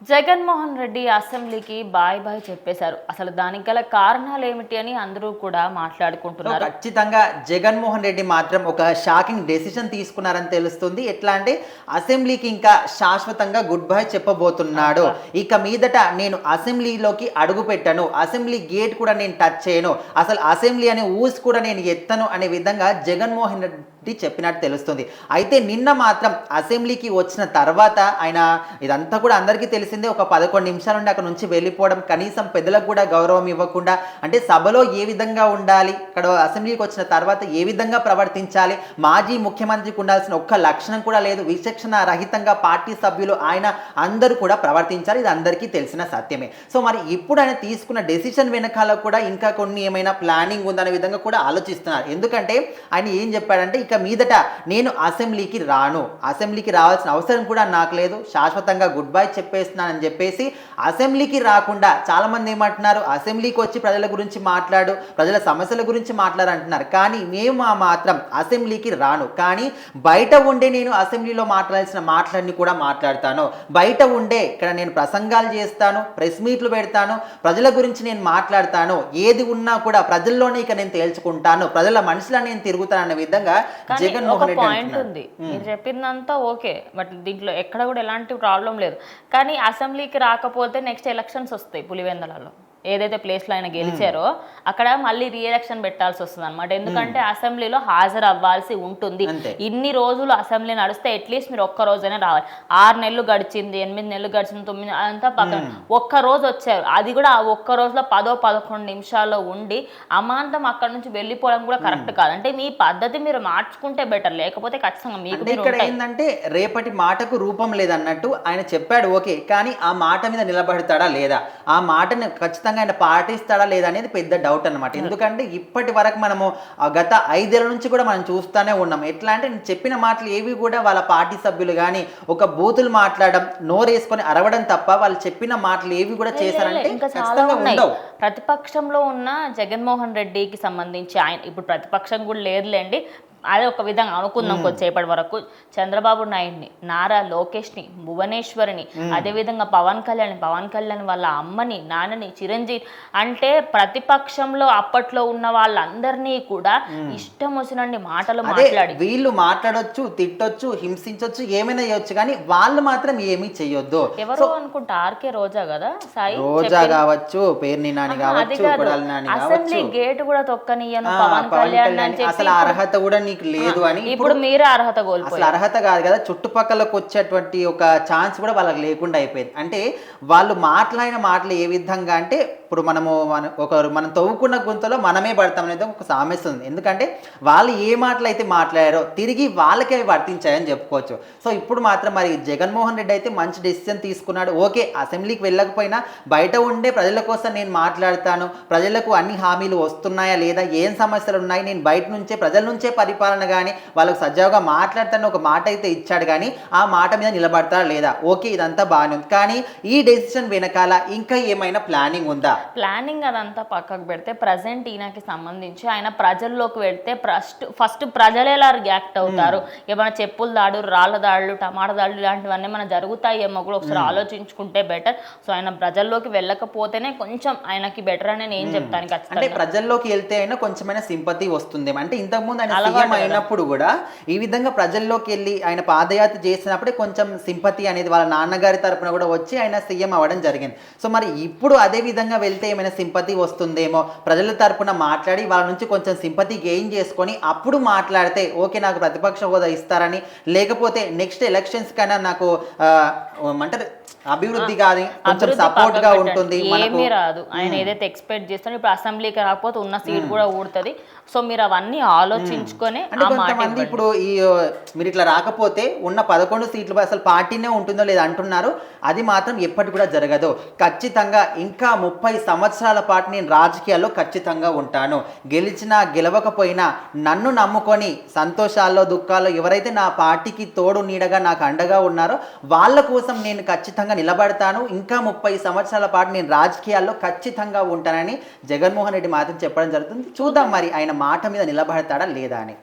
జగన్మోహన్ రెడ్డి అసెంబ్లీకి bye bye చెప్పేశారు. అసలు దానికి గల కారణాలు ఏమిటి అని అందరూ కూడా మాట్లాడుకుంటున్నారు. ఖచ్చితంగా జగన్మోహన్ రెడ్డి మాత్రం ఒక షాకింగ్ డెసిషన్ తీసుకున్నారని తెలుస్తుంది. ఎట్లా అంటే అసెంబ్లీకి ఇంకా శాశ్వతంగా గుడ్ బై చెప్పబోతున్నాడు. ఇక మీదట నేను అసెంబ్లీలోకి అడుగు పెట్టను, అసెంబ్లీ గేట్ కూడా నేను టచ్ చేయను, అసలు అసెంబ్లీ అనే ఊస్ కూడా నేను ఎత్తను అనే విధంగా జగన్మోహన్ రెడ్డి చెప్పినట్టు తెలుస్తుంది. అయితే నిన్న మాత్రం అసెంబ్లీకి వచ్చిన తర్వాత ఆయన ఇదంతా కూడా అందరికీ తెలిసిందే, ఒక 11 నిమిషాల నుండి అక్కడ నుంచి వెళ్ళిపోవడం, కనీసం పెద్దలకు కూడా గౌరవం ఇవ్వకుండా, అంటే సభలో ఏ విధంగా ఉండాలి, ఇక్కడ అసెంబ్లీకి వచ్చిన తర్వాత ఏ విధంగా ప్రవర్తించాలి, మాజీ ముఖ్యమంత్రికి ఉండాల్సిన ఒక్క లక్షణం కూడా లేదు, విచక్షణ రహితంగా పార్టీ సభ్యులు ఆయన అందరూ కూడా ప్రవర్తించాలి. ఇది అందరికీ తెలిసిన సత్యమే. సో మరి ఇప్పుడు ఆయన తీసుకున్న డెసిషన్ వెనకాల కూడా ఇంకా కొన్ని ఏమైనా ప్లానింగ్ ఉందనే విధంగా కూడా ఆలోచిస్తున్నారు. ఎందుకంటే ఆయన ఏం చెప్పాడంటే, ఇక మీదట నేను అసెంబ్లీకి రాను, అసెంబ్లీకి రావాల్సిన అవసరం కూడా నాకు లేదు, శాశ్వతంగా గుడ్ బై చెప్పేస్తున్నానని చెప్పేసి అసెంబ్లీకి రాకుండా, చాలా మంది ఏమంటున్నారు, అసెంబ్లీకి వచ్చి ప్రజల గురించి మాట్లాడు, ప్రజల సమస్యల గురించి మాట్లాడంటున్నారు. కానీ మేము మాత్రం అసెంబ్లీకి రాను, కానీ బయట ఉండే నేను అసెంబ్లీలో మాట్లాడాల్సిన మాటలన్నీ కూడా మాట్లాడతాను, బయట ఉండే ఇక్కడ నేను ప్రసంగాలు చేస్తాను, ప్రెస్ మీట్లు పెడతాను, ప్రజల గురించి నేను మాట్లాడతాను, ఏది ఉన్నా కూడా ప్రజల్లోనే ఇక నేను తేల్చుకుంటాను, ప్రజల మనుషులను నేను తిరుగుతాను అనే విధంగా జగన్మోహన్ రెడ్డి పాయింట్ ఉంది. మీరు చెప్పిందంతా ఓకే, బట్ దీంట్లో ఎక్కడ కూడా ఎలాంటి ప్రాబ్లం లేదు. కానీ అసెంబ్లీకి రాకపోతే నెక్స్ట్ ఎలక్షన్స్ వస్తాయి. పులివెందులలో ఏదైతే ప్లేస్లో ఆయన గెలిచారో అక్కడ మళ్ళీ రీఎలక్షన్ పెట్టాల్సి వస్తుంది అనమాట. ఎందుకంటే అసెంబ్లీలో హాజరు అవ్వాల్సి ఉంటుంది. ఇన్ని రోజులు అసెంబ్లీ నడిస్తే అట్లీస్ట్ మీరు ఒక్క రోజైనా రావాలి. 6 నెలలు గడిచింది, 8 నెలలు గడిచింది, 9 అంతా పక్కన ఒక్క రోజు వచ్చారు. అది కూడా ఆ ఒక్క రోజులో 10-11 నిమిషాల్లో ఉండి అమాంతం అక్కడ నుంచి వెళ్ళిపోవడం కూడా కరెక్ట్ కాదు. అంటే మీ పద్ధతి మీరు మార్చుకుంటే బెటర్, లేకపోతే ఖచ్చితంగా మీకు ఇక్కడ ఏంటంటే రేపటి మాటకు రూపం లేదన్నట్టు ఆయన చెప్పాడు, ఓకే, కానీ ఆ మాట మీద నిలబడతాడా లేదా, ఆ మాటని ఖచ్చితంగా ఆయన పాటిస్తాడా లేదా అనేది పెద్ద డౌట్ అనమాట. ఎందుకంటే ఇప్పటి వరకు మనము గత 5 ఏళ్ల నుంచి కూడా మనం చూస్తూనే ఉన్నాం. ఎట్లా అంటే చెప్పిన మాటలు ఏవి కూడా వాళ్ళ పార్టీ సభ్యులు కానీ ఒక బూతులు మాట్లాడడం, నోరేసుకొని అరవడం తప్ప వాళ్ళు చెప్పిన మాటలు ఏవి కూడా చేశారంటే ఖచ్చితంగా ఉండవు. ప్రతిపక్షంలో ఉన్న జగన్మోహన్ రెడ్డికి సంబంధించి ఆయన ఇప్పుడు ప్రతిపక్షం కూడా లేదులేండి, అదే ఒక విధంగా అనుకుందాం కొద్దిసేపటి వరకు, చంద్రబాబు నాయుడిని, నారా లోకేష్ని, భువనేశ్వరిని, అదేవిధంగా పవన్ కళ్యాణ్ వాళ్ళ అమ్మని, నాన్నని, చిరంజీవి, అంటే ప్రతిపక్షంలో అప్పట్లో ఉన్న వాళ్ళందరినీ కూడా ఇష్టం వచ్చినండి మాటలు మాట్లాడి వీళ్ళు మాట్లాడొచ్చు, తిట్టొచ్చు, హింసించొచ్చు, ఏమైనా చేయొచ్చు, కానీ వాళ్ళు మాత్రం ఏమీ చెయ్యొద్దు. ఎవరు అనుకుంటా ఆర్కే రోజా కదా, సాయి రోజా కావచ్చు, పేర్ని నాని కావచ్చు, అసెంబ్లీ గేట్ కూడా తొక్కనియను పవన్ కళ్యాణ్ అని చెప్పి అసలు అర్హత కూడా లేదు అని ఇప్పుడు మీరే అర్హత కోల్పోయారు. అసలు అర్హత కాదు కదా, చుట్టుపక్కలకు వచ్చేటువంటి ఒక ఛాన్స్ కూడా వాళ్ళకి లేకుండా అయిపోయింది. అంటే వాళ్ళు మాట్లాడిన మాటలు ఏ విధంగా అంటే, ఇప్పుడు మనం తవ్వుకున్న గుంతలో మనమే పడతాం అనేది ఒక సామెత ఉంది. ఎందుకంటే వాళ్ళు ఏ మాటలు అయితే మాట్లాడారో తిరిగి వాళ్ళకే అవి వర్తించాయని చెప్పుకోవచ్చు. సో ఇప్పుడు మాత్రం మరి జగన్మోహన్ రెడ్డి అయితే మంచి డెసిషన్ తీసుకున్నాడు. ఓకే, అసెంబ్లీకి వెళ్ళకపోయినా బయట ఉండే ప్రజల కోసం నేను మాట్లాడతాను, ప్రజలకు అన్ని హామీలు వస్తున్నాయా లేదా, ఏం సమస్యలు ఉన్నాయి, నేను బయట నుంచే ప్రజల నుంచే పరిపాలన కానీ వాళ్ళకు సజావుగా మాట్లాడతాను ఒక మాట అయితే ఇచ్చాడు, కానీ ఆ మాట మీద నిలబడతారా లేదా, ఓకే ఇదంతా బాగానే ఉంది. కానీ ఈ డెసిషన్ వెనకాల ఇంకా ఏమైనా ప్లానింగ్ ఉందా? ప్లానింగ్ అదంతా పక్కకు పెడితే ప్రజెంట్ ఈయనకి సంబంధించి ఆయన ప్రజల్లోకి వెళ్తే ఫస్ట్ ప్రజలు ఎలా రియాక్ట్ అవుతారు, ఏమైనా చెప్పుల దాడులు, రాళ్ళ దాడులు, టమాటా దాడులు ఇలాంటివన్నీ మనం జరుగుతాయేమో కూడా ఒకసారి ఆలోచించుకుంటే బెటర్. సో ఆయన ప్రజల్లోకి వెళ్ళకపోతేనే కొంచెం ఆయనకి బెటర్ అని నేను చెప్తాను. అంటే ప్రజల్లోకి వెళ్తే అయినా కొంచెమైనా సింపతి వస్తుంది. అంటే ఇంతకుముందు ఆయన సీఎం అయినప్పుడు కూడా ఈ విధంగా ప్రజల్లోకి వెళ్ళి ఆయన పాదయాత్ర చేసినప్పుడే కొంచెం సింపతి అనేది వాళ్ళ నాన్నగారి తరపున కూడా వచ్చి ఆయన సీఎం అవ్వడం జరిగింది. సో మరి ఇప్పుడు అదే విధంగా వెళ్తే ఏమైనా సింపతి వస్తుందేమో, ప్రజల తరపున మాట్లాడి వాళ్ళ నుంచి కొంచెం సింపతి గెయిన్ చేసుకొని అప్పుడు మాట్లాడితే ఓకే నాకు ప్రతిపక్ష హోదా ఇస్తారని, లేకపోతే నెక్స్ట్ ఎలక్షన్స్ కన్నా నాకు అంటారు అభివృద్ధి కానీ కొంచెం సపోర్ట్ గా ఉంటుంది. ఏమీ రాదు ఆయన ఏదైతే ఎక్స్పెక్ట్ చేస్తారో, ఇప్పుడు అసెంబ్లీకి రాకపోతే ఉన్న సీట్ కూడా ఊడుతుంది. సో మీరు అవన్నీ ఆలోచించుకొని కొంతమంది ఇప్పుడు మీరు ఇట్లా రాకపోతే ఉన్న 11 సీట్లు అసలు పార్టీనే ఉంటుందో లేదా అంటున్నారు. అది మాత్రం ఎప్పటి కూడా జరగదు. ఖచ్చితంగా ఇంకా 30 సంవత్సరాల పాటు నేను రాజకీయాల్లో ఖచ్చితంగా ఉంటాను. గెలిచినా గెలవకపోయినా నన్ను నమ్ముకొని సంతోషాల్లో దుఃఖాల్లో ఎవరైతే నా పార్టీకి తోడు నీడగా నాకు అండగా ఉన్నారో వాళ్ళ కోసం నేను ఖచ్చితంగా నిలబడతాను. ఇంకా 30 సంవత్సరాల పాటు నేను రాజకీయాల్లో ఖచ్చితంగా ఉంటానని జగన్మోహన్ రెడ్డి మాత్రం చెప్పడం జరుగుతుంది. చూద్దాం మరి ఆయన మాట మీద నిలబడతాడా లేదా అని.